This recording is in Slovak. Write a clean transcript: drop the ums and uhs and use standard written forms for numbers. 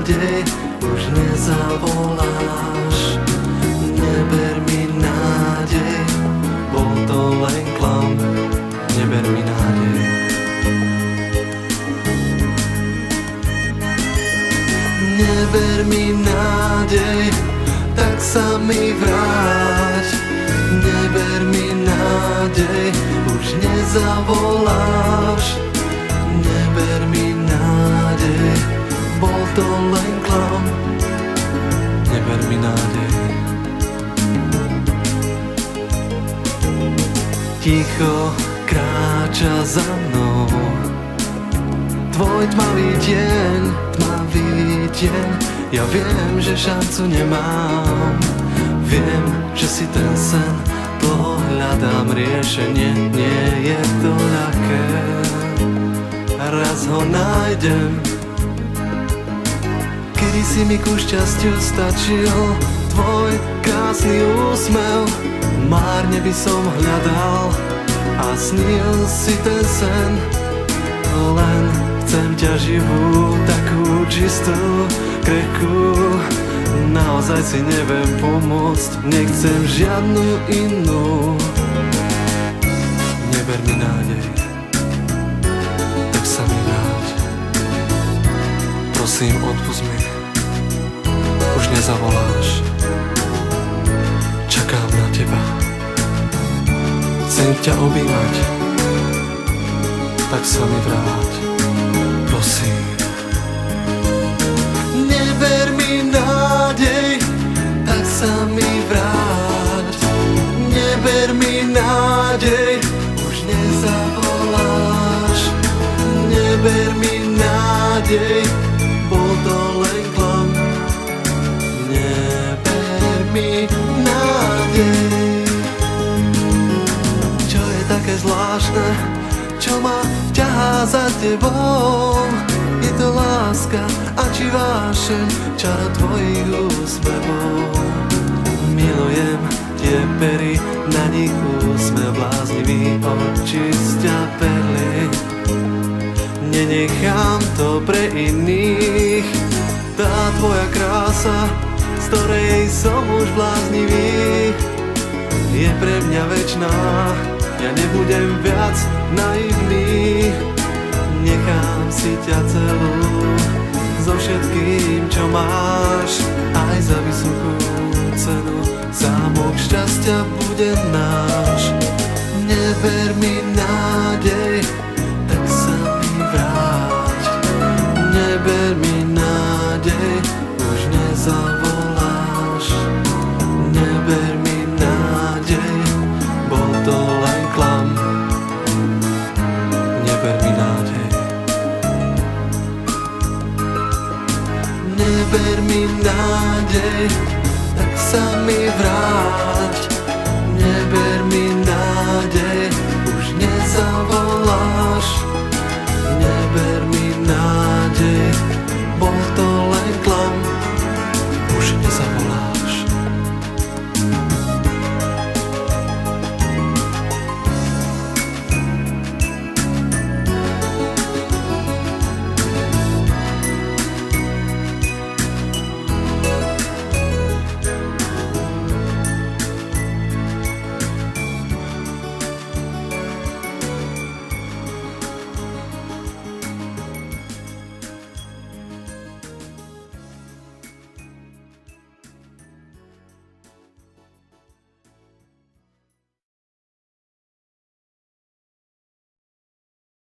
nádej, už nezavoláš. Neber mi nádej, bol to len klam. Neber mi nádej. Neber mi nádej, tak sa mi vráť. Neber mi nádej, už nezavoláš. Neber mi nádej, bol to len klam. Neber mi nádej. Ticho kráča za mnou tvoj tmavý deň, tmavý deň. Ja viem, že šancu nemám. Viem, že si ten sen, dlho hľadám riešenie. Nie je to ľahké, raz ho nájdem. Kedy si mi ku šťastiu stačil tvoj krásny úsmev. Márne by som hľadal a snil si ten sen. Len chcem ťa živú, takú čistú, krehkú. Naozaj si neviem pomôcť, nechcem žiadnu inú. Neber mi nádej, tak sa mi vráť. Prosím, odpusť mi, už nezavoláš. Čakám na teba, chcem ťa objímať, tak sa mi vráť, prosím. Neber mi nádej, tak sa mi vráť. Neber mi nádej, už nezavoláš. Neber mi nádej, bol to len klam. Neber mi nádej. Čo je také zvláštne, čo ma ťahá za tebou? Je to láska a či vášeň, čaro tvojich úsmevov. Milujem tie pery, na nich úsmev bláznivý, oči sťa perly. Nenechám to pre iných, tá tvoja krása, z ktorej som už bláznivý, je pre mňa večná. Ja nebudem viac naivný, nechám si ťa celú, so všetkým, čo máš, aj za vysokú cenu. Zámok šťastia bude náš. Neber mi nádej, tak sa mi vráť. Neber mi nádej, už nezavoláš. Neber mi nádej, bol to len klam. Neber mi nádej. Neber mi nádej, tak sa mi vráť. Neber mi nádej, už nezavoláš. Neber mi nádej.